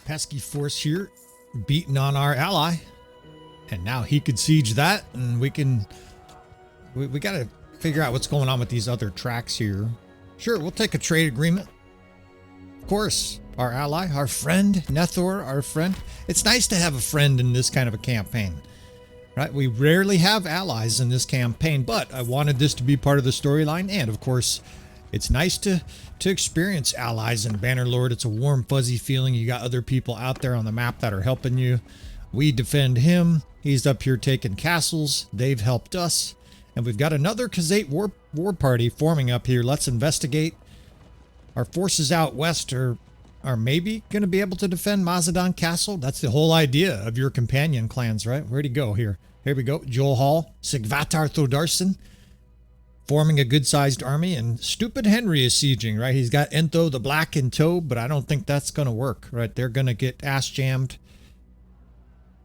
pesky force here beating on our ally. And now he could siege that, and we got to figure out what's going on with these other tracks here. Sure, we'll take a trade agreement. Of course, our ally, our friend, Nethor, our friend. It's nice to have a friend in this kind of a campaign, right? We rarely have allies in this campaign, but I wanted this to be part of the storyline. And of course, it's nice to experience allies in Bannerlord. It's a warm, fuzzy feeling. You got other people out there on the map that are helping you. We defend him. He's up here taking castles. They've helped us. And we've got another Khuzait war party forming up here. Let's investigate. Our forces out west are maybe going to be able to defend Mazadon Castle. That's the whole idea of your companion clans, right? Where'd he go here? Here we go. Joel Hall, Sigvatar Thodarson, forming a good-sized army. And Stupid Henry is sieging, right? He's got Entho the Black in tow, but I don't think that's going to work, right? They're going to get ass-jammed.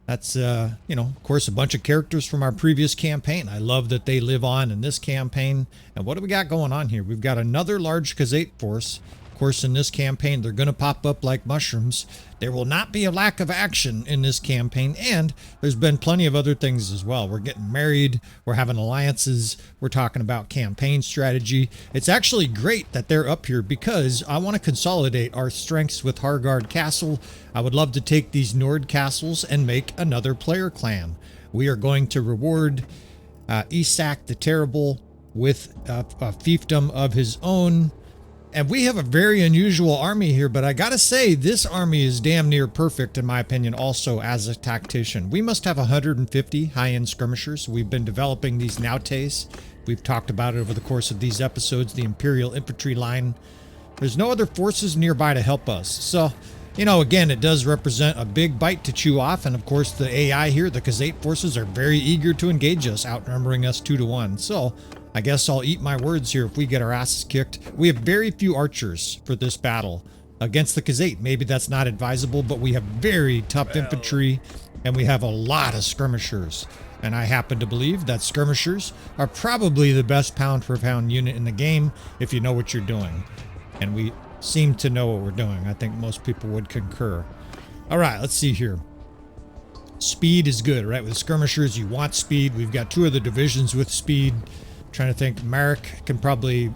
That's, you know, of course, a bunch of characters from our previous campaign. I love that they live on in this campaign. And what do we got going on here? We've got another large Khuzait force. Of course, in this campaign, they're going to pop up like mushrooms. There will not be a lack of action in this campaign. And there's been plenty of other things as well. We're getting married. We're having alliances. We're talking about campaign strategy. It's actually great that they're up here because I want to consolidate our strengths with Hargard Castle. I would love to take these Nord castles and make another player clan. We are going to reward Isak the Terrible with a fiefdom of his own. And we have a very unusual army here, but I gotta say, this army is damn near perfect, in my opinion, also as a tactician. We must have 150 high-end skirmishers. We've been developing these Nautes. We've talked about it over the course of these episodes, the Imperial Infantry line. There's no other forces nearby to help us. So, you know, again, it does represent a big bite to chew off. And of course, the AI here, the Khuzait forces, are very eager to engage us, outnumbering us 2-1. So, I guess I'll eat my words here if we get our asses kicked. We have very few archers for this battle against the Khuzait. Maybe that's not advisable, but we have very tough infantry and we have a lot of skirmishers. And I happen to believe that skirmishers are probably the best pound for pound unit in the game if you know what you're doing. And we seem to know what we're doing. I think most people would concur. All right, let's see here. Speed is good, right? With skirmishers, you want speed. We've got 2 of the divisions with speed. Trying to think, Merrick can probably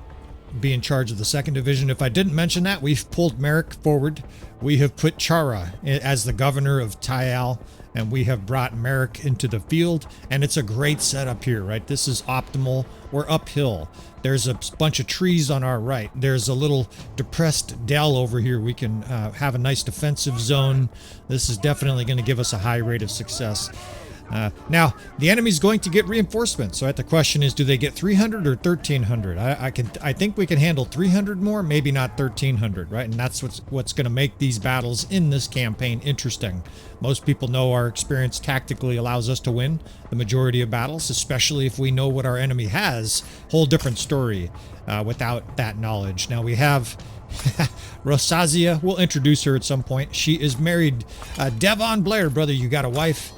be in charge of the 2nd division. If I didn't mention that, we've pulled Merrick forward. We have put Chara as the governor of Tyal, and we have brought Merrick into the field. And it's a great setup here, right? This is optimal. We're uphill. There's a bunch of trees on our right. There's a little depressed dell over here. We can have a nice defensive zone. This is definitely going to give us a high rate of success. Now, the enemy's going to get reinforcements. So the question is, do they get 300 or 1,300? I think we can handle 300 more, maybe not 1,300, right? And that's what's going to make these battles in this campaign interesting. Most people know our experience tactically allows us to win the majority of battles, especially if we know what our enemy has. Whole different story without that knowledge. Now we have Rosazia. We'll introduce her at some point. She is married. Devon Blair, brother, you got a wife.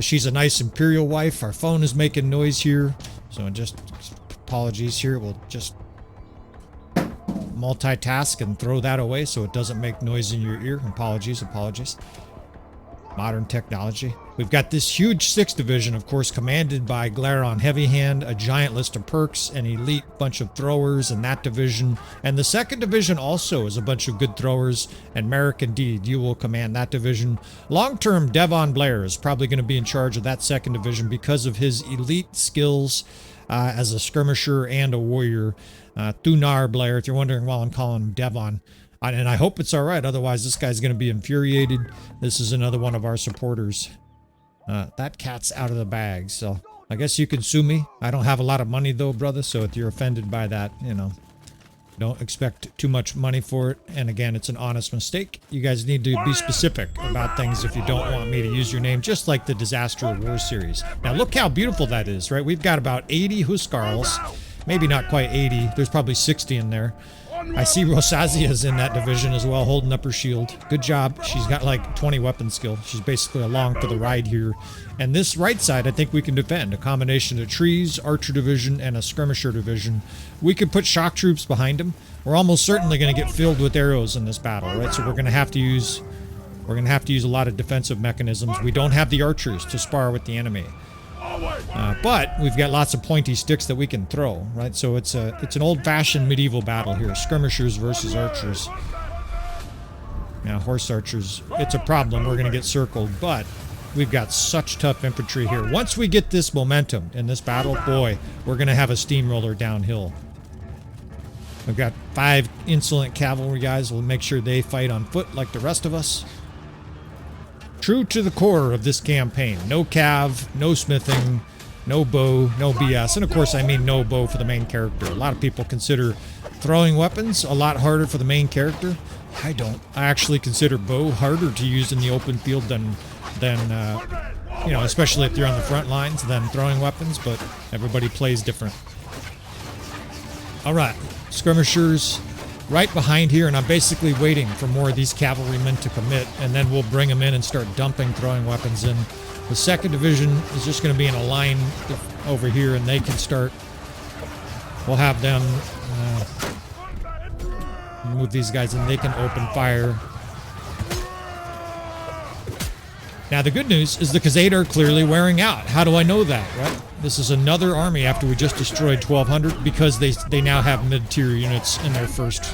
She's a nice Imperial wife. Our phone is making noise here. So just apologies here. We'll just multitask and throw that away so it doesn't make noise in your ear. Apologies. Modern technology. We've got this huge 6th division, of course, commanded by Glaron Heavyhand, a giant list of perks, an elite bunch of throwers in that division. And the 2nd division also is a bunch of good throwers. And Merrick, indeed, you will command that division. Long-term, Devon Blair is probably going to be in charge of that 2nd division because of his elite skills as a skirmisher and a warrior. Thunar Blair, if you're wondering why I'm calling him Devon. And I hope it's all right. Otherwise, this guy's going to be infuriated. This is another one of our supporters. That cat's out of the bag, so I guess you can sue me. I don't have a lot of money, though, brother, so if you're offended by that, you know, don't expect too much money for it. And again, it's an honest mistake. You guys need to be specific about things if you don't want me to use your name, just like the Disaster of War series. Now, look how beautiful that is, right? We've got about 80 Huskarls. Maybe not quite 80. There's probably 60 in there. I see Rosazia's in that division as well, holding up her shield. Good job. She's got like 20 weapon skill. She's basically along for the ride here. And this right side, I think we can defend. A combination of trees, archer division, and a skirmisher division. We could put shock troops behind them. We're almost certainly going to get filled with arrows in this battle, right? So we're going to have to use We're going to have to use a lot of defensive mechanisms. We don't have the archers to spar with the enemy. But we've got lots of pointy sticks that we can throw, right? So it's an old-fashioned medieval battle here. Skirmishers versus archers. Now, horse archers, it's a problem. We're going to get circled, but we've got such tough infantry here. Once we get this momentum in this battle, boy, we're going to have a steamroller downhill. We've got 5 insolent cavalry guys. We'll make sure they fight on foot like the rest of us. True to the core of this campaign. No cav, no smithing, no bow, no BS. And of course, I mean no bow for the main character. A lot of people consider throwing weapons a lot harder for the main character. I don't. I actually consider bow harder to use in the open field than you know, especially if you're on the front lines, than throwing weapons, but everybody plays different. All right. Skirmishers right behind here, and I'm basically waiting for more of these cavalrymen to commit, and then we'll bring them in and start dumping throwing weapons in. The 2nd Division is just going to be in a line over here, and they can start. We'll have them move these guys, and they can open fire. Now, the good news is the Khuzait are clearly wearing out. How do I know that, right? This is another army after we just destroyed 1,200 because they now have mid-tier units in their first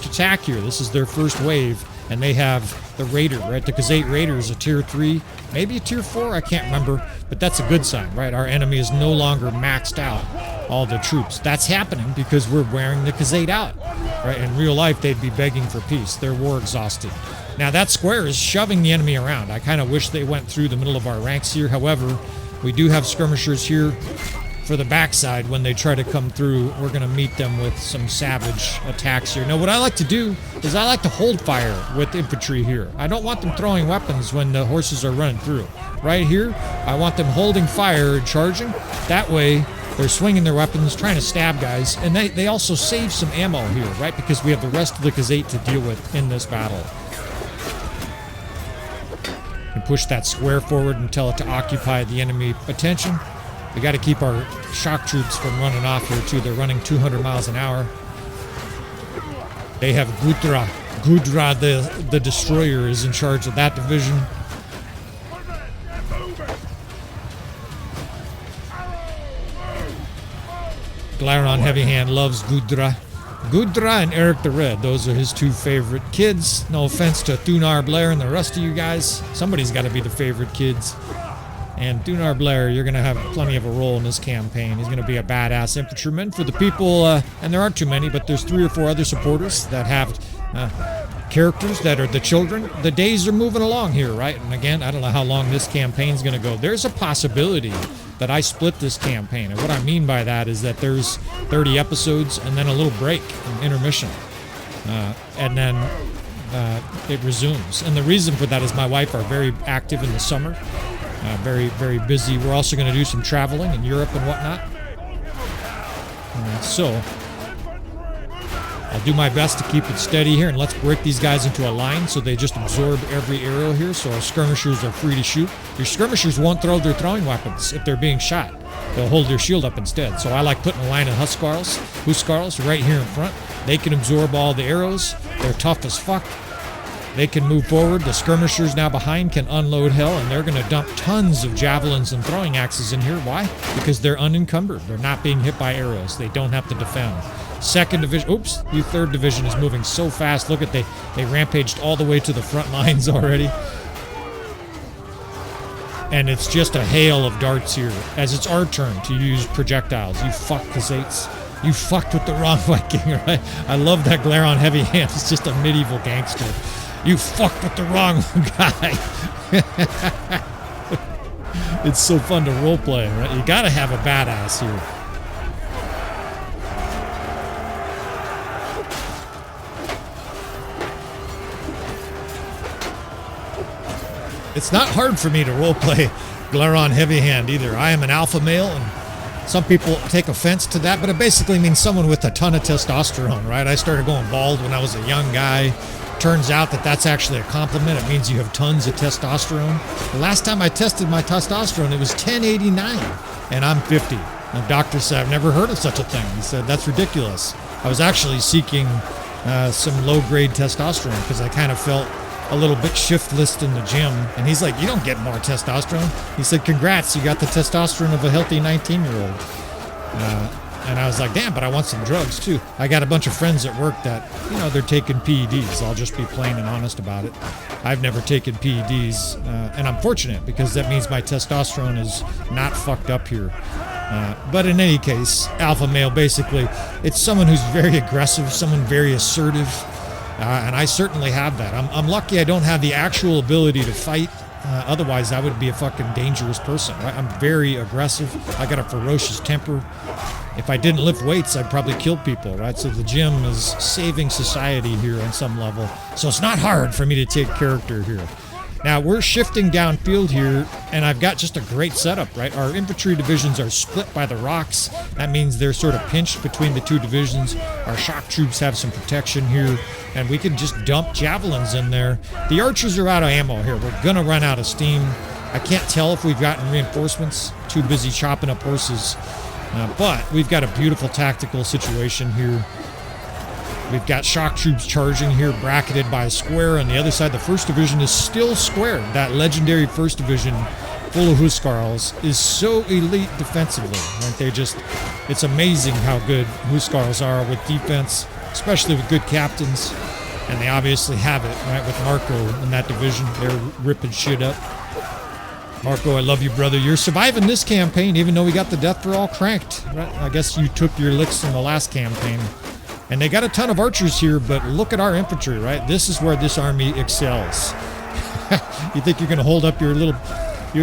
attack here. This is their first wave, and they have the Raider, right? The Khuzait Raider is a tier 3, maybe a tier 4, I can't remember, but that's a good sign, right? Our enemy is no longer maxed out all the troops. That's happening because we're wearing the Khuzait out, right? In real life, they'd be begging for peace. They're war exhausted. Now, that square is shoving the enemy around. I kind of wish they went through the middle of our ranks here. However, we do have skirmishers here for the backside. When they try to come through, we're going to meet them with some savage attacks here. Now, what I like to do is I like to hold fire with infantry here. I don't want them throwing weapons when the horses are running through. Right here, I want them holding fire and charging. That way, they're swinging their weapons, trying to stab guys. And they also save some ammo here, right? Because we have the rest of the Khuzait to deal with in this battle. And push that square forward and tell it to occupy the enemy attention. We got to keep our shock troops from running off here too. They're running 200 miles an hour. They have Gudra. Gudra, the destroyer, is in charge of that division. Glaron Heavyhand loves Gudra. Gudra and Eric the Red, those are his 2 favorite kids. No offense to Thunar Blair and the rest of you guys. Somebody's got to be the favorite kids. And Thunar Blair, you're going to have plenty of a role in this campaign. He's going to be a badass infantryman for the people, and there aren't too many, but there's 3 or 4 other supporters that have characters that are the children. The days are moving along here, right? And again, I don't know how long this campaign's going to go. There's a possibility that I split this campaign. And what I mean by that is that there's 30 episodes and then a little break, an intermission. And then it resumes. And the reason for that is my wife are very active in the summer. Very, very busy. We're also going to do some traveling in Europe and whatnot. So I'll do my best to keep it steady here, and let's break these guys into a line so they just absorb every arrow here, so our skirmishers are free to shoot. Your skirmishers won't throw their throwing weapons if they're being shot. They'll hold their shield up instead. So I like putting a line of Huskarls right here in front. They can absorb all the arrows. They're tough as fuck. They can move forward. The skirmishers now behind can unload hell, and they're going to dump tons of javelins and throwing axes in here. Why? Because they're unencumbered. They're not being hit by arrows. They don't have to defend. 2nd Division, oops, the 3rd Division is moving so fast. Look at they rampaged all the way to the front lines already. And it's just a hail of darts here, as it's our turn to use projectiles. You fuck Khuzaits. You fucked with the wrong Viking, right? I love that Glaron Heavyhand. It's just a medieval gangster. You fucked with the wrong guy. It's so fun to roleplay, right? You gotta have a badass here. It's not hard for me to roleplay Glaron Heavyhand either. I am an alpha male, and some people take offense to that, but it basically means someone with a ton of testosterone, right? I started going bald when I was a young guy. Turns out that that's actually a compliment. It means you have tons of testosterone. The last time I tested my testosterone, it was 1089, and I'm 50. The doctor said, I've never heard of such a thing. He said, that's ridiculous. I was actually seeking some low-grade testosterone because I kind of felt a little bit shiftless in the gym, and he's like, "You don't get more testosterone." He said, "Congrats, you got the testosterone of a healthy 19-year-old." And I was like, "Damn, but I want some drugs too." I got a bunch of friends at work that, you know, they're taking PEDs. I'll just be plain and honest about it. I've never taken PEDs, and I'm fortunate because that means my testosterone is not fucked up here. But in any case, alpha male, basically, it's someone who's very aggressive, someone very assertive, and I certainly have that. I'm lucky I don't have the actual ability to fight. Otherwise, I would be a fucking dangerous person, right? I'm very aggressive. I got a ferocious temper. If I didn't lift weights, I'd probably kill people, right? So the gym is saving society here on some level. So it's not hard for me to take character here. Now, we're shifting downfield here, and I've got just a great setup, right? Our infantry divisions are split by the rocks. That means they're sort of pinched between the two divisions. Our shock troops have some protection here, and we can just dump javelins in there. The archers are out of ammo here. We're going to run out of steam. I can't tell if we've gotten reinforcements. Too busy chopping up horses. But we've got a beautiful tactical situation here. We've got shock troops charging here, bracketed by a square. On the other side, the 1st Division is still squared. That legendary 1st Division full of Huskarls is so elite defensively. Right? It's amazing how good Huskarls are with defense, especially with good captains. And they obviously have it, right, with Marco in that division. They're ripping shit up. Marco, I love you, brother. You're surviving this campaign, even though we got the death for all cranked. Right? I guess you took your licks in the last campaign. And they got a ton of archers here, but look at our infantry, right? This is where this army excels. You think you're going to hold up your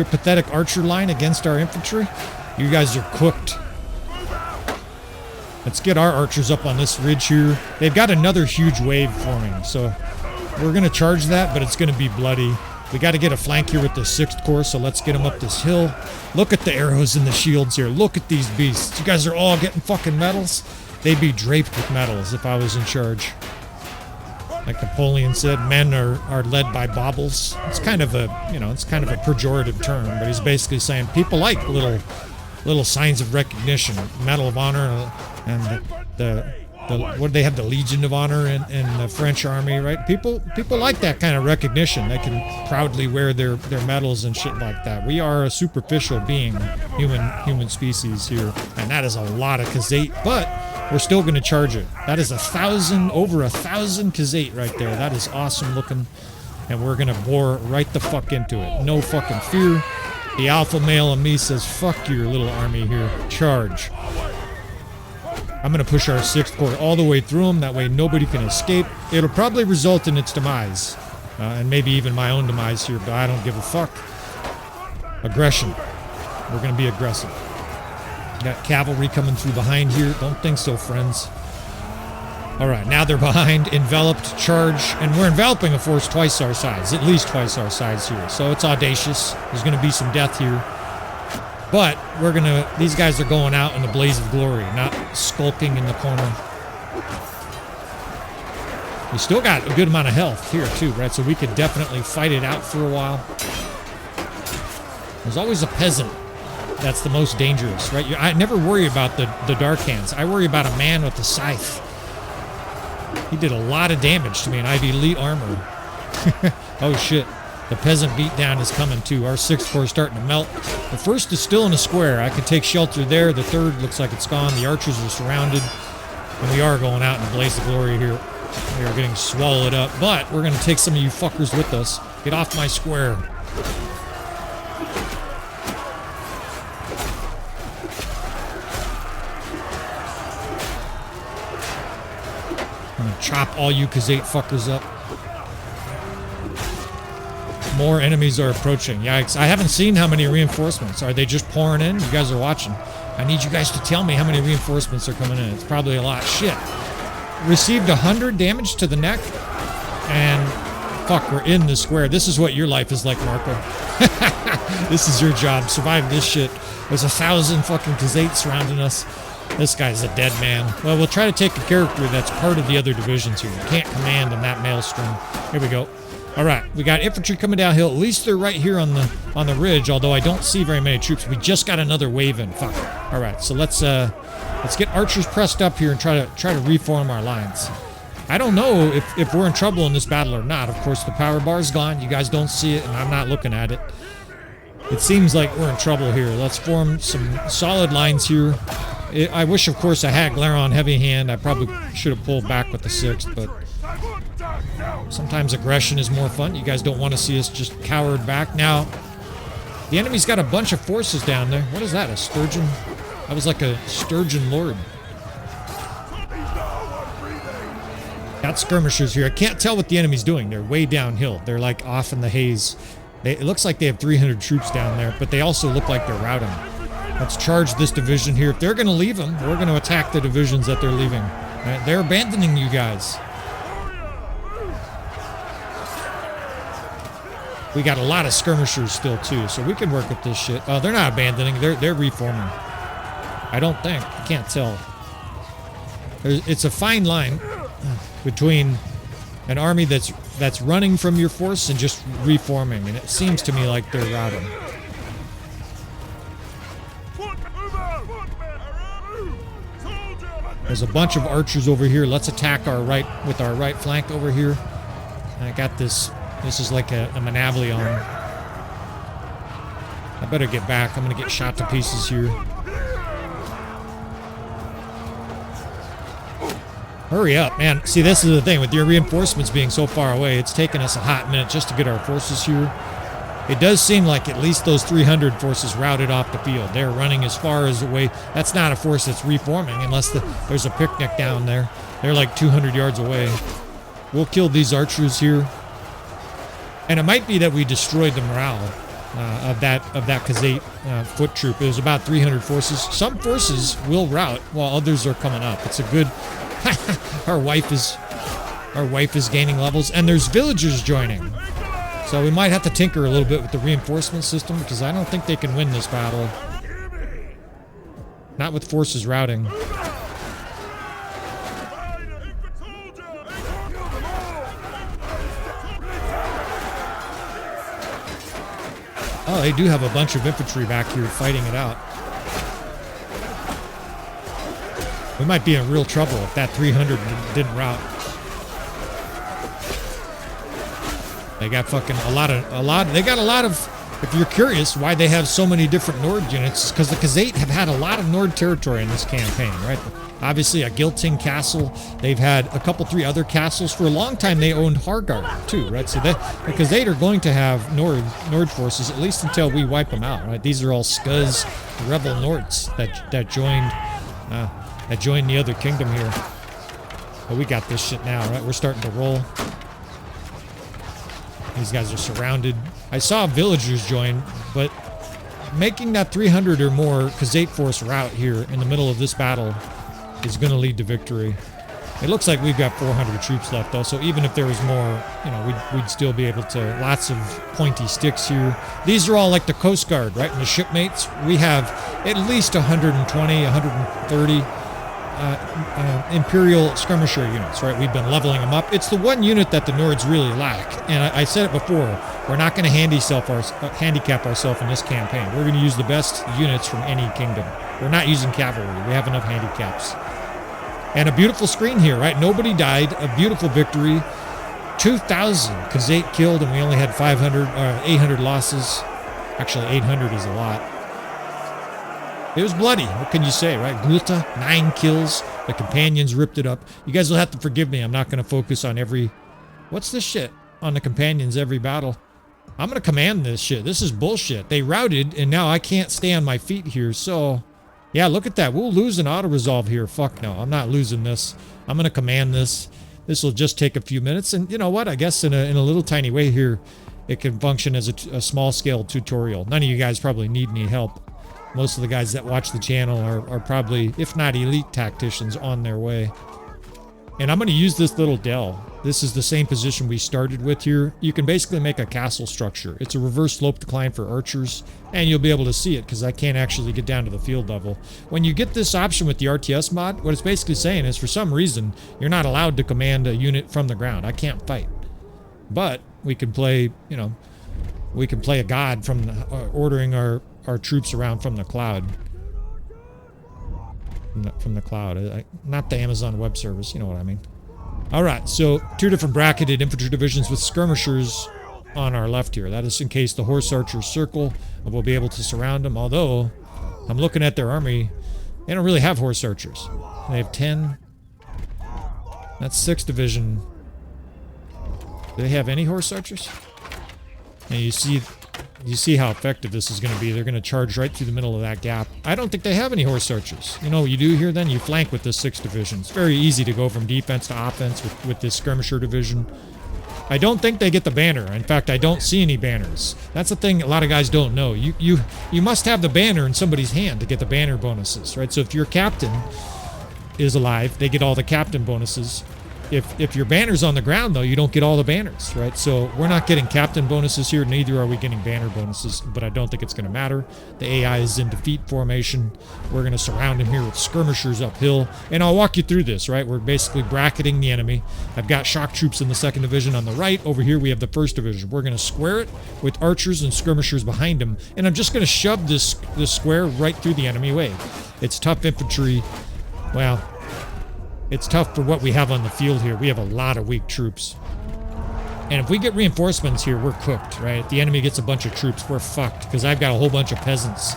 pathetic archer line against our infantry? You guys are cooked. Let's get our archers up on this ridge here. They've got another huge wave forming, so we're going to charge that, but it's going to be bloody. We got to get a flank here with the 6th Corps, so let's get them up this hill. Look at the arrows and the shields here. Look at these beasts. You guys are all getting fucking medals. They'd be draped with medals if I was in charge. Like Napoleon said, men are led by baubles. It's kind of a, it's kind of a pejorative term, but he's basically saying people like little signs of recognition. Medal of Honor and what do they have, the Legion of Honor in the French army, right? People like that kind of recognition. They can proudly wear their medals and shit like that. We are a superficial being, human species here, and that is a lot of Khuzait, but we're still going to charge it. That is over 1,000 Khuzait right there. That is awesome looking, and we're going to bore right the fuck into it. No fucking fear. The alpha male in me says, fuck your little army here. Charge. I'm going to push our 6th Corps all the way through them. That way nobody can escape. It'll probably result in its demise. And maybe even my own demise here, but I don't give a fuck. Aggression. We're going to be aggressive. Got cavalry coming through behind here. Don't think so, friends. Alright, now they're behind, enveloped, charge, and we're enveloping a force twice our size. At least twice our size here. So it's audacious. There's going to be some death here. But these guys are going out in a blaze of glory, not skulking in the corner. We still got a good amount of health here too, right? So we could definitely fight it out for a while. There's always a peasant that's the most dangerous, right? I never worry about the dark hands. I worry about a man with a scythe. He did a lot of damage to me, and I have elite armor. Oh shit. The peasant beatdown is coming too. Our 6th Corps is starting to melt. The 1st is still in a square. I could take shelter there. The 3rd looks like it's gone. The archers are surrounded. And we are going out in a blaze of glory here. We are getting swallowed up. But we're going to take some of you fuckers with us. Get off my square. I'm going to chop all you Khuzait fuckers up. More enemies are approaching. Yikes. I haven't seen how many reinforcements. Are they just pouring in? You guys are watching. I need you guys to tell me how many reinforcements are coming in. It's probably a lot. Shit. Received 100 damage to the neck. And fuck, we're in the square. This is what your life is like, Marco. This is your job. Survive this shit. There's 1,000 fucking Khuzait surrounding us. This guy's a dead man. Well, we'll try to take a character that's part of the other divisions here. You can't command in that maelstrom. Here we go. All right, we got infantry coming downhill. At least they're right here on the ridge, although I don't see very many troops. We just got another wave in. Fuck. All right, so let's get archers pressed up here and try to reform our lines. I don't know if we're in trouble in this battle or not. Of course, the power bar's gone. You guys don't see it, and I'm not looking at it. It seems like we're in trouble here. Let's form some solid lines here. I wish, of course, I had Glaron Heavyhand. I probably should have pulled back with the 6th, but sometimes aggression is more fun. You guys don't want to see us just cowered back. Now, the enemy's got a bunch of forces down there. What is that, a sturgeon? That was like a sturgeon lord. Got skirmishers here. I can't tell what the enemy's doing. They're way downhill. They're like off in the haze. It looks like they have 300 troops down there, but they also look like they're routing. Let's charge this division here. If they're going to leave them, we're going to attack the divisions that they're leaving. Right? They're abandoning you guys. We got a lot of skirmishers still, too, so we can work with this shit. Oh, they're not abandoning. They're reforming. I don't think. I can't tell. It's a fine line between an army that's running from your force and just reforming, and it seems to me like they're routing. There's a bunch of archers over here. Let's attack our right with our right flank over here. And I got this. This is like a Monopoly on. I better get back. I'm gonna get shot to pieces here. Hurry up, man. See, this is the thing. With your reinforcements being so far away, it's taken us a hot minute just to get our forces here. It does seem like at least those 300 forces routed off the field. They're running as far as away. That's not a force that's reforming unless there's a picnic down there. They're like 200 yards away. We'll kill these archers here. And it might be that we destroyed the morale of that Khuzait foot troop. It was about 300 forces. Some forces will rout while others are coming up. It's a good... Our wife is gaining levels, and there's villagers joining. So we might have to tinker a little bit with the reinforcement system because I don't think they can win this battle. Not with forces routing. Oh, they do have a bunch of infantry back here fighting it out. We might be in real trouble if that 300 didn't rout. They got fucking they got a lot of, if you're curious why they have so many different Nord units, because the Khuzait have had a lot of Nord territory in this campaign, right? Obviously a Gilting castle. They've had a couple, 3 other castles. For a long time they owned Hargard too, right? So the Khuzait are going to have Nord forces, at least until we wipe them out, right? These are all Skuz rebel Nords that joined the other kingdom here. But we got this shit now, right? We're starting to roll. These guys are surrounded. I saw villagers join, but making that 300 or more Khuzait force rout here in the middle of this battle is going to lead to victory. It looks like we've got 400 troops left, though, so even if there was more, you know, we'd still be able to... Lots of pointy sticks here. These are all like the Coast Guard, right? And the shipmates, we have at least 120, 130... Imperial skirmisher units, right? We've been leveling them up. It's the one unit that the Nords really lack. And I said it before, we're not going to handicap ourselves in this campaign. We're going to use the best units from any kingdom. We're not using cavalry. We have enough handicaps. And a beautiful screen here, right? Nobody died. A beautiful victory. 2,000 Khuzait killed, and we only had 800 losses. Actually, 800 is a lot. It was bloody. What can you say, right? Gulta, 9 kills. The companions ripped it up. You guys will have to forgive me. I'm not going to focus on every... What's this shit? On the companions every battle. I'm going to command this shit. This is bullshit. They routed, and now I can't stay on my feet here. So, yeah, look at that. We'll lose an auto-resolve here. Fuck no. I'm not losing this. I'm going to command this. This will just take a few minutes. And you know what? I guess in a little tiny way here, it can function as a small-scale tutorial. None of you guys probably need any help. Most of the guys that watch the channel are probably, if not elite tacticians, on their way. And I'm going to use this little dell. This is the same position we started with here. You can basically make a castle structure. It's a reverse slope decline for archers, and you'll be able to see it because I can't actually get down to the field level. When you get this option with the RTS mod, what it's basically saying is for some reason, you're not allowed to command a unit from the ground. I can't fight. But we can play, you know, we can play a god from ordering our troops around from the cloud. From the cloud. Not the Amazon Web Service, you know what I mean. All right, so 2 different bracketed infantry divisions with skirmishers on our left here. That is in case the horse archers circle, and we'll be able to surround them. Although, I'm looking at their army. They don't really have horse archers. They have 10. That's 6th division. Do they have any horse archers? And you see how effective this is going to be. They're going to charge right through the middle of that gap. I don't think they have any horse archers. You know what you do here then? You flank with this 6th division. It's very easy to go from defense to offense with this skirmisher division. I don't think they get the banner. In fact, I don't see any banners. That's the thing a lot of guys don't know. You must have the banner in somebody's hand to get the banner bonuses, right? So if your captain is alive, they get all the captain bonuses. If your banner's on the ground, though, you don't get all the banners, right? So we're not getting captain bonuses here, neither are we getting banner bonuses, but I don't think it's going to matter. The AI is in defeat formation. We're going to surround him here with skirmishers uphill, and I'll walk you through this, right? We're basically bracketing the enemy. I've got shock troops in the 2nd division on the right. Over here, we have the 1st division. We're going to square it with archers and skirmishers behind him, and I'm just going to shove this square right through the enemy wave. It's tough infantry. Well, it's tough for what we have on the field here. We have a lot of weak troops. And if we get reinforcements here, we're cooked, right? If the enemy gets a bunch of troops, we're fucked, because I've got a whole bunch of peasants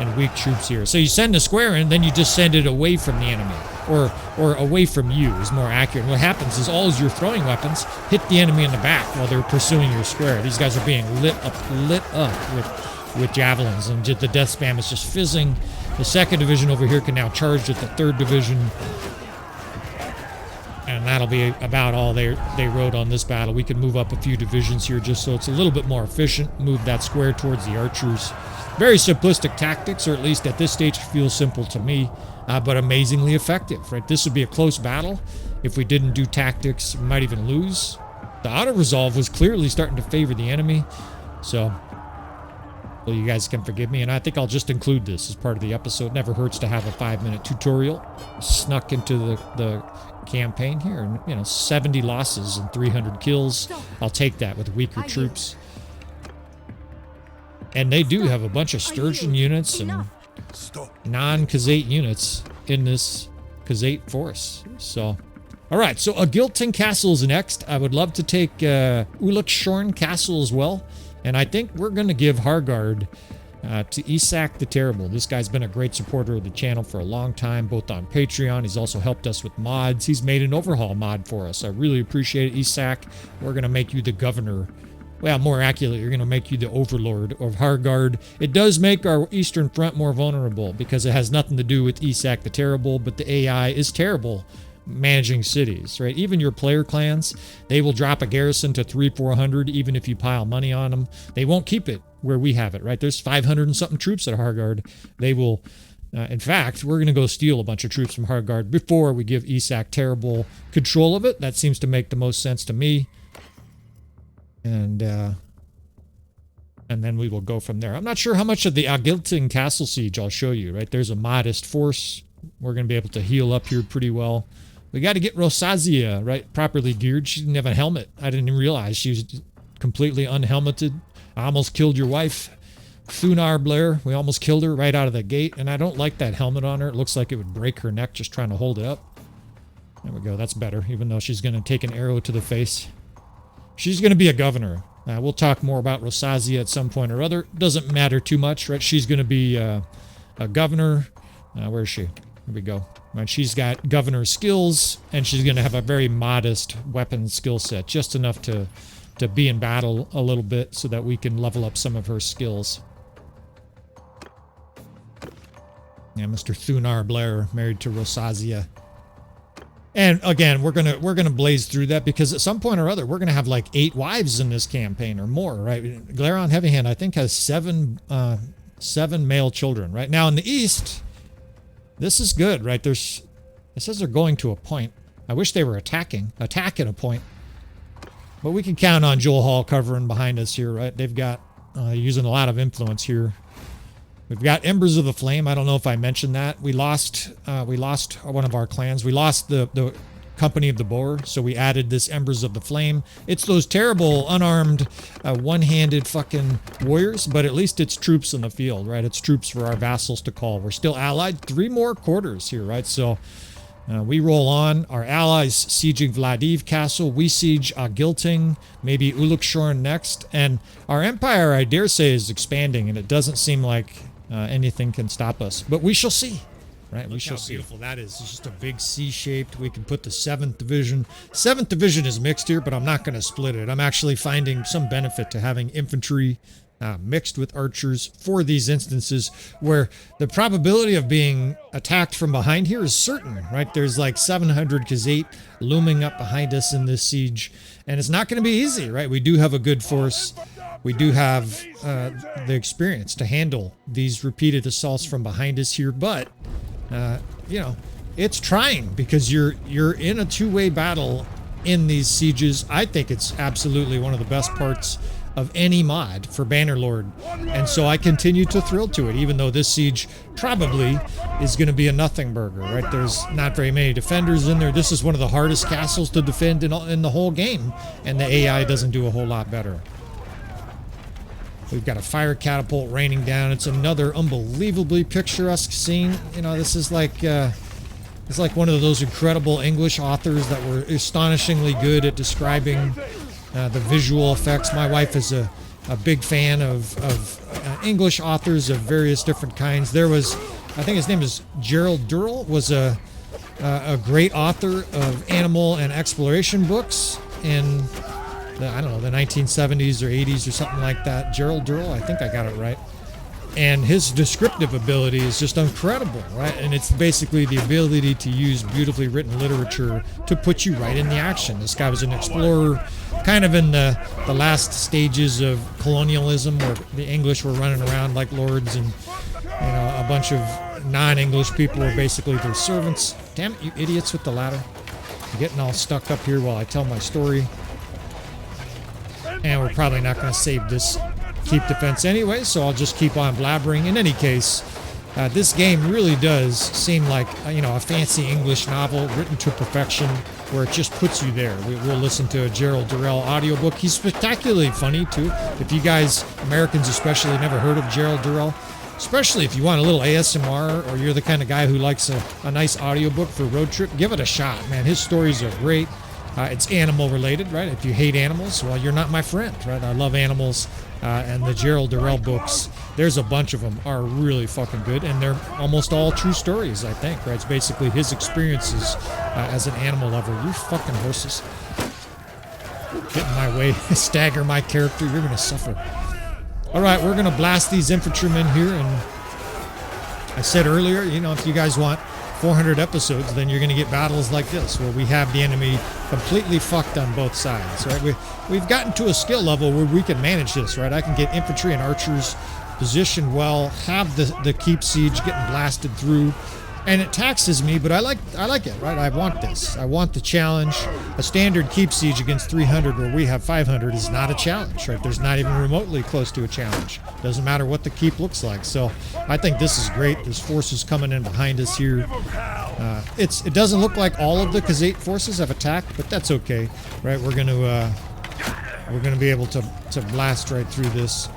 and weak troops here. So you send a square in, then you just send it away from the enemy, or away from you is more accurate. What happens is all your throwing weapons hit the enemy in the back while they're pursuing your square. These guys are being lit up with javelins, and the death spam is just fizzing. The 2nd division over here can now charge at the 3rd division. And that'll be about all they wrote on this battle. We can move up a few divisions here just so it's a little bit more efficient. Move that square towards the archers. Very simplistic tactics, or at least at this stage feels simple to me, but amazingly effective, right? This would be a close battle. If we didn't do tactics, we might even lose. The auto-resolve was clearly starting to favor the enemy, so well, you guys can forgive me, and I think I'll just include this as part of the episode. Never hurts to have a 5-minute tutorial snuck into the campaign here, and you know, 70 losses and 300 kills. I'll take that with weaker troops. And they do have a bunch of Sturgeon units and non-Khuzait units in this Khuzait force. So, all right, so a Gilton Castle is next. I would love to take Ulukshorn Castle as well. And I think we're going to give Hargard to Isak the Terrible. This guy's been a great supporter of the channel for a long time, both on Patreon. He's also helped us with mods. He's made an Overhaul mod for us. I really appreciate it, Isak. We're going to make you the governor. Well, more accurately, you're going to make you the overlord of Hargard. It does make our Eastern Front more vulnerable because it has nothing to do with Isak the Terrible, but the AI is terrible managing cities, right? Even your player clans, they will drop a garrison to 300-400 even if you pile money on them. They won't keep it where we have it, right? There's 500 and something troops at Hargard. They will, in fact, we're going to go steal a bunch of troops from Hargard before we give Isak Terrible control of it. That seems to make the most sense to me. And then we will go from there. I'm not sure how much of the Agilting Castle Siege I'll show you, right? There's a modest force. We're going to be able to heal up here pretty well. We got to get Rosazia, right, properly geared. She didn't have a helmet. I didn't even realize she was completely unhelmeted. I almost killed your wife, Thunar Blair. We almost killed her right out of the gate, and I don't like that helmet on her. It looks like it would break her neck just trying to hold it up. There we go. That's better, even though she's going to take an arrow to the face. She's going to be a governor. We'll talk more about Rosazia at some point or other. Doesn't matter too much, right? She's going to be a governor. Where is she? Here we go. Right, she's got governor skills, and she's going to have a very modest weapon skill set, just enough to be in battle a little bit so that we can level up some of her skills. Yeah, Mr. Thunar Blair married to Rosazia. And again, we're gonna blaze through that because at some point or other we're gonna have like 8 wives in this campaign or more, right? Glaron Heavyhand I think has 7 male children. Right now in the east, this is good, right? It says they're going to a point. I wish they were attacking. Attack at a point. But we can count on Joel Hall covering behind us here, right? They've got using a lot of influence here. We've got Embers of the Flame. I don't know if I mentioned that. We lost one of our clans. We lost the Company of the Boar, so we added this Embers of the Flame. It's those terrible, unarmed, one-handed fucking warriors, but at least it's troops in the field, right? It's troops for our vassals to call. We're still allied. 3 more quarters here, right? So We roll on. Our allies sieging Vladiv Castle. We siege Agilting, maybe Ulukshorn next. And our empire, I dare say, is expanding, and it doesn't seem like anything can stop us. But we shall see. Right, we shall see. Beautiful that is. It's just a big C-shaped. We can put the 7th Division. 7th Division is mixed here, but I'm not going to split it. I'm actually finding some benefit to having infantry mixed with archers for these instances where the probability of being attacked from behind here is certain, right? There's like 700 Khuzait looming up behind us in this siege, and it's not going to be easy, right? We do have a good force. We do have the experience to handle these repeated assaults from behind us here, but you know, it's trying because you're in a two-way battle in these sieges. I think it's absolutely one of the best parts of any mod for Bannerlord, and so I continue to thrill to it, even though this siege probably is going to be a nothing burger, right? There's not very many defenders in there. This is one of the hardest castles to defend in the whole game, and the AI doesn't do a whole lot better. We've got a fire catapult raining down. It's another unbelievably picturesque scene. You know, this is like it's like one of those incredible English authors that were astonishingly good at describing the visual effects. My wife is a big fan of English authors of various different kinds. There was, I think his name is Gerald Durrell, was a great author of animal and exploration books in I don't know, the 1970s or 80s or something like that. Gerald Durrell, I think I got it right. And his descriptive ability is just incredible, right? And it's basically the ability to use beautifully written literature to put you right in the action. This guy was an explorer, kind of in the last stages of colonialism, where the English were running around like lords, and you know, a bunch of non-English people were basically their servants. Damn it, you idiots with the ladder. I'm getting all stuck up here while I tell my story. And we're probably not going to save this keep defense anyway, so I'll just keep on blabbering. In any case, this game really does seem like, you know, a fancy English novel written to perfection, where it just puts you there. We'll listen to a Gerald Durrell audiobook. He's spectacularly funny, too. If you guys, Americans especially, never heard of Gerald Durrell, especially if you want a little ASMR, or you're the kind of guy who likes a nice audiobook for a road trip, give it a shot, man. His stories are great. It's animal related, right? If you hate animals, well, you're not my friend, right? I love animals, and the Gerald Durrell books, there's a bunch of them, are really fucking good, and they're almost all true stories, I think, right? It's basically his experiences as an animal lover. You fucking horses. Get in my way, stagger my character, you're gonna suffer. All right, we're gonna blast these infantrymen here, and I said earlier, you know, if you guys want 400 episodes, then you're going to get battles like this, where we have the enemy completely fucked on both sides, right? We've gotten to a skill level where we can manage this, right? I can get infantry and archers positioned well, have the keep siege getting blasted through, and it taxes me, but I like it, right? I want this. I want the challenge. A standard keep siege against 300 where we have 500 is not a challenge, right? There's not even remotely close to a challenge. Doesn't matter what the keep looks like. So I think this is great. There's forces coming in behind us here. It doesn't look like all of the Khuzait forces have attacked, but that's okay, right? We're gonna be able to blast right through this.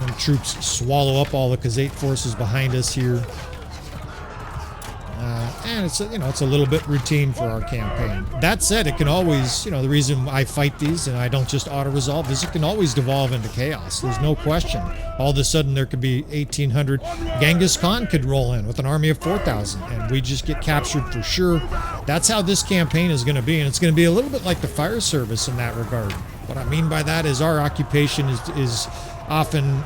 And troops swallow up all the Khuzait forces behind us here. And it's a little bit routine for our campaign. That said, it can always, the reason I fight these and I don't just auto-resolve is it can always devolve into chaos. There's no question. All of a sudden there could be 1,800. Genghis Khan could roll in with an army of 4,000 and we just get captured for sure. That's how this campaign is going to be, and it's going to be a little bit like the fire service in that regard. What I mean by that is our occupation is often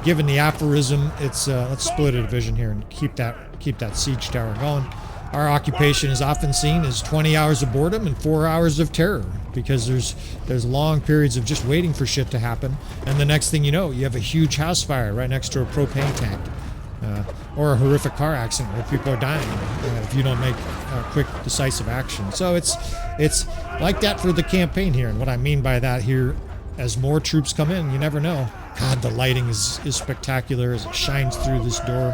given the aphorism, it's let's split a division here and keep that siege tower going. Our occupation is often seen as 20 hours of boredom and 4 hours of terror, because there's long periods of just waiting for shit to happen, and the next thing you know, you have a huge house fire right next to a propane tank, or a horrific car accident where people are dying if you don't make quick, decisive action. So it's like that for the campaign here, and what I mean by that here, as more troops come in, you never know. God, the lighting is spectacular as it shines through this door.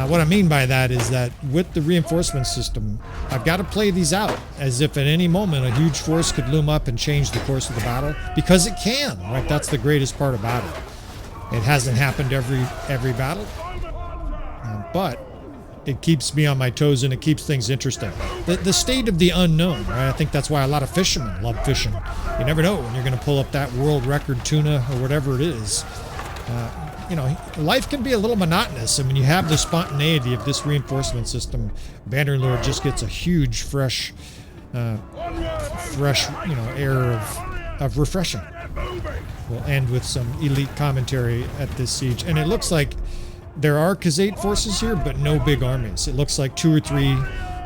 What I mean by that is that with the reinforcement system, I've got to play these out as if at any moment a huge force could loom up and change the course of the battle, because it can, right? That's the greatest part about it. It hasn't happened every battle, but it keeps me on my toes and it keeps things interesting. The state of the unknown, right? I think that's why a lot of fishermen love fishing. You never know when you're going to pull up that world record tuna or whatever it is. You know, life can be a little monotonous. I mean, you have the spontaneity of this reinforcement system. Bannerlord just gets a huge, fresh, you know, air of refreshing. We'll end with some elite commentary at this siege. And it looks like there are Khuzait forces here, but no big armies. It looks like 2 or 3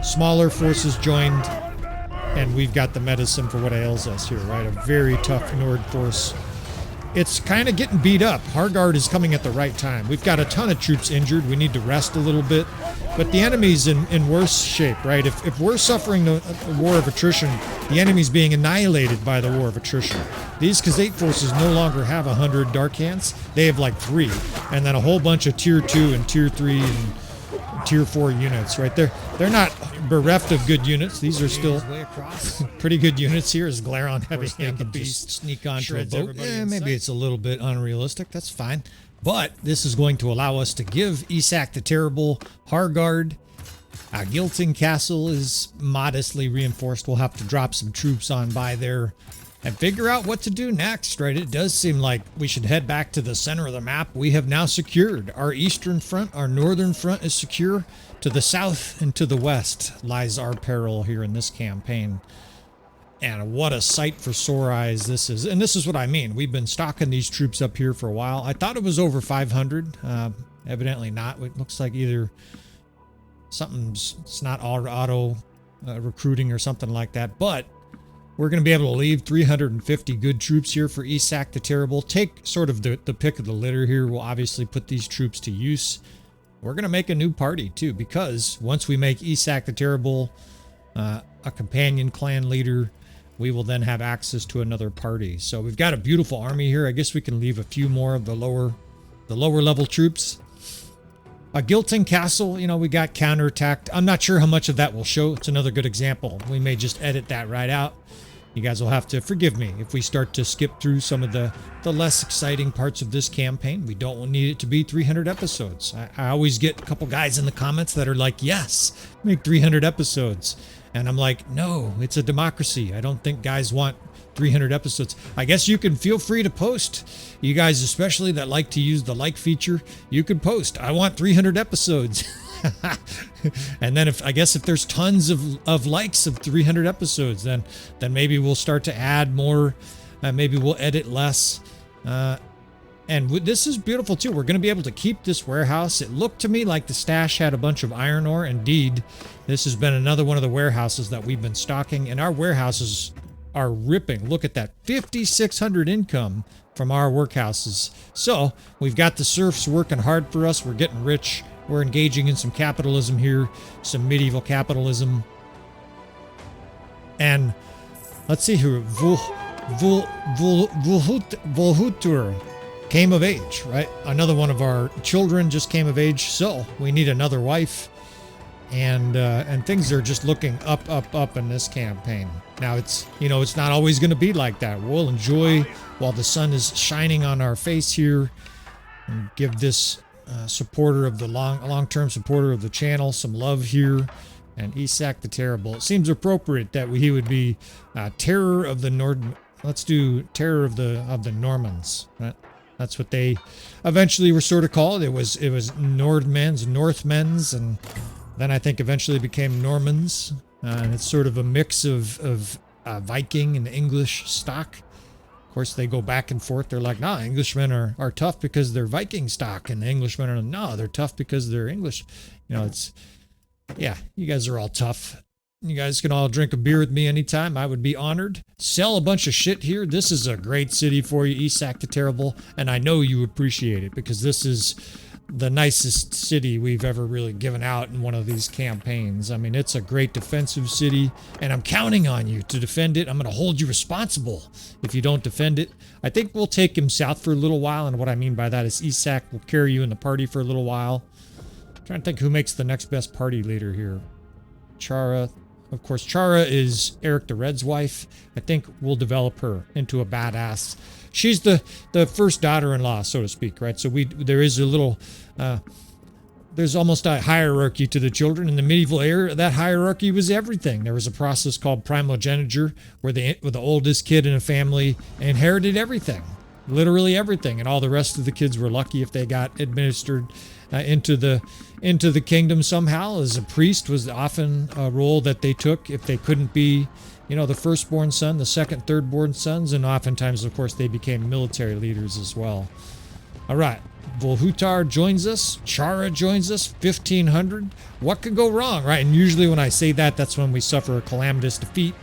smaller forces joined, and we've got the medicine for what ails us here, right? A very tough Nord force. It's kind of getting beat up. Hargard is coming at the right time. We've got a ton of troops injured. We need to rest a little bit. But the enemy's in worse shape, right? If we're suffering the war of attrition, the enemy's being annihilated by the war of attrition. These Khuzait forces no longer have 100 Dark Hands. They have like 3. And then a whole bunch of Tier 2 and Tier 3 and Tier 4 units, right? They're not bereft of good units. These are still pretty good units here as Glaron Heavyhand, the beast, sneak onto a boat. Maybe it's a little bit unrealistic. That's fine. But this is going to allow us to give Isak the Terrible Hargard. Gilting Castle is modestly reinforced. We'll have to drop some troops on by there and figure out what to do next, right? It does seem like we should head back to the center of the map. We have now secured our eastern front. Our northern front is secure. To the south and to the west lies our peril here in this campaign. And what a sight for sore eyes this is. And this is what I mean. We've been stocking these troops up here for a while. I thought it was over 500. Evidently not. It looks like either it's not auto recruiting or something like that. But we're going to be able to leave 350 good troops here for Isak the Terrible. Take sort of the pick of the litter here. We'll obviously put these troops to use. We're going to make a new party too, because once we make Isak the Terrible a companion clan leader, we will then have access to another party. So we've got a beautiful army here. I guess we can leave a few more of the lower level troops. Gilting Castle, you know, we got counterattacked. I'm not sure how much of that will show. It's another good example. We may just edit that right out. You guys will have to forgive me if we start to skip through some of the less exciting parts of this campaign. We don't need it to be 300 episodes. I always get a couple guys in the comments that are like, yes, make 300 episodes. And I'm like, no, it's a democracy. I don't think guys want 300 episodes. I guess you can feel free to post. You guys, especially that like to use the like feature, you can post, I want 300 episodes. And then if there's tons of likes of 300 episodes, then maybe we'll start to add more. Maybe we'll edit less. And this is beautiful too. We're going to be able to keep this warehouse. It looked to me like the stash had a bunch of iron ore. Indeed, this has been another one of the warehouses that we've been stocking, and our warehouses are ripping. Look at that, 5,600 income from our workhouses. So we've got the serfs working hard for us. We're getting rich. We're engaging in some capitalism here, some medieval capitalism. And let's see here, Volhutur came of age, right? Another one of our children just came of age, so we need another wife. And things are just looking up in this campaign. Now it's not always going to be like that. We'll enjoy while the sun is shining on our face here, and give this supporter of the long-term supporter of the channel some love here. And Isak the Terrible. It seems appropriate that he would be terror of the Let's do terror of the Normans. Right? That's what they eventually were sort of called. It was Northmen's, and then I think eventually became Normans. And it's sort of a mix of Viking and English stock. Of course, they go back and forth. They're like, nah, Englishmen are tough because they're Viking stock, and the Englishmen are, no, they're tough because they're English. Yeah, you guys are all tough. You guys can all drink a beer with me anytime. I would be honored. Sell a bunch of shit here. This is a great city for you, Isak the Terrible, and I know you appreciate it because this is the nicest city we've ever really given out in one of these campaigns. I mean, it's a great defensive city, and I'm counting on you to defend it. I'm going to hold you responsible if you don't defend it. I think we'll take him south for a little while, and what I mean by that is Isak will carry you in the party for a little while. I'm trying to think who makes the next best party leader here. Chara. Of course, Chara is Eric the Red's wife. I think we'll develop her into a badass. She's the first daughter-in-law, so to speak, right? So there is a little there's almost a hierarchy to the children. In the medieval era, that hierarchy was everything. There was a process called primogeniture, where the oldest kid in a family inherited everything, literally everything, and all the rest of the kids were lucky if they got administered into the kingdom somehow. As a priest was often a role that they took if they couldn't be, the firstborn son, the second, thirdborn sons, and oftentimes, of course, they became military leaders as well. All right, Volhutar joins us. Chara joins us. 1500. What could go wrong, right? And usually when I say that, that's when we suffer a calamitous defeat.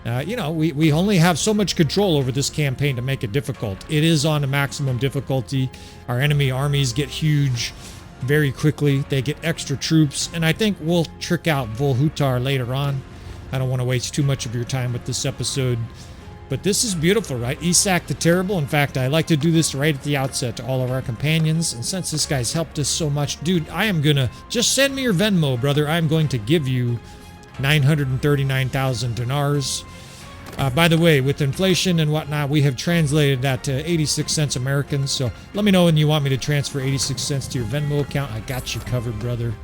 We only have so much control over this campaign to make it difficult. It is on a maximum difficulty. Our enemy armies get huge very quickly. They get extra troops, and I think we'll trick out Volhutar later on. I don't want to waste too much of your time with this episode, but this is beautiful, right? Isak the Terrible. In fact, I like to do this right at the outset to all of our companions, and since this guy's helped us so much, dude, I am gonna just send me your Venmo, brother. I'm going to give you 939,000 dinars. By the way, with inflation and whatnot, we have translated that to 86 cents American. So let me know when you want me to transfer 86 cents to your Venmo account. I got you covered, brother.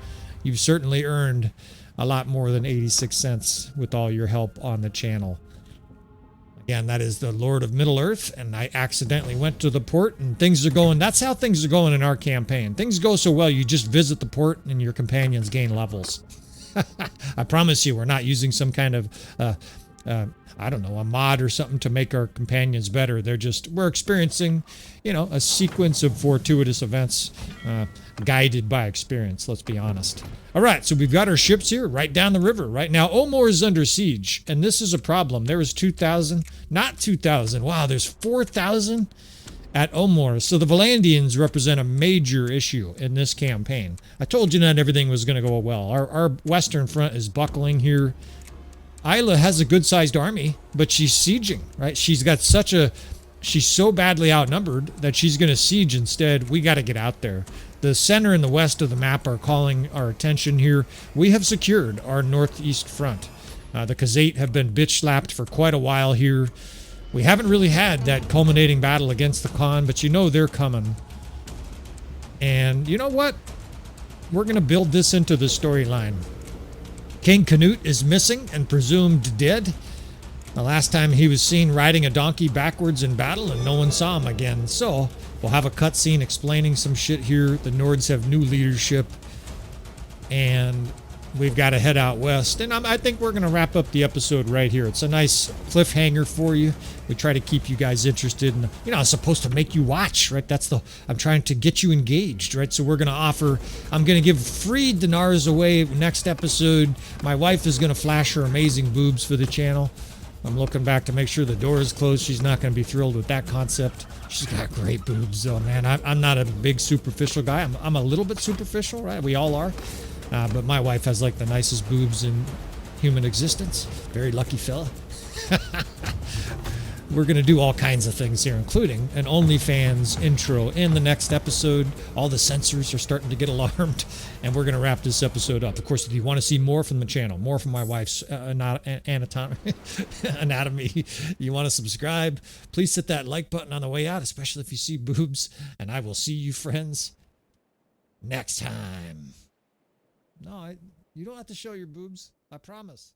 You've certainly earned a lot more than 86 cents with all your help on the channel. Again, that is the Lord of Middle-earth, and I accidentally went to the port, and things are going, that's how things are going in our campaign. Things go so well, you just visit the port and your companions gain levels. I promise you, we're not using some kind of, I don't know, a mod or something to make our companions better. We're experiencing, a sequence of fortuitous events guided by experience, let's be honest. All right, so we've got our ships here right down the river. Right now, Omor is under siege, and this is a problem. There was 2,000, not 2,000. Wow, there's 4,000 at Omor. So the Vlandians represent a major issue in this campaign. I told you not everything was going to go well. Our western front is buckling here. Isla has a good-sized army, but she's sieging, right? She's so badly outnumbered that she's going to siege instead. We got to get out there. The center and the west of the map are calling our attention here. We have secured our northeast front. The Khuzait have been bitch-slapped for quite a while here. We haven't really had that culminating battle against the Khan, but they're coming. And you know what? We're going to build this into the storyline. King Canute is missing and presumed dead. The last time he was seen riding a donkey backwards in battle, and no one saw him again. So we'll have a cutscene explaining some shit here. The Nords have new leadership, and we've got to head out west. And I think we're going to wrap up the episode right here. It's a nice cliffhanger for you. We try to keep you guys interested. And, it's supposed to make you watch, right? I'm trying to get you engaged, right? So I'm going to give free dinars away next episode. My wife is going to flash her amazing boobs for the channel. I'm looking back to make sure the door is closed. She's not going to be thrilled with that concept. She's got great boobs, though, man. I'm not a big superficial guy. I'm a little bit superficial, right? We all are. But my wife has like the nicest boobs in human existence. Very lucky fella. We're going to do all kinds of things here, including an OnlyFans intro in the next episode. All the censors are starting to get alarmed, and we're going to wrap this episode up. Of course, if you want to see more from the channel, more from my wife's anatomy, you want to subscribe, please hit that like button on the way out, especially if you see boobs, and I will see you, friends, next time. No, you don't have to show your boobs. I promise.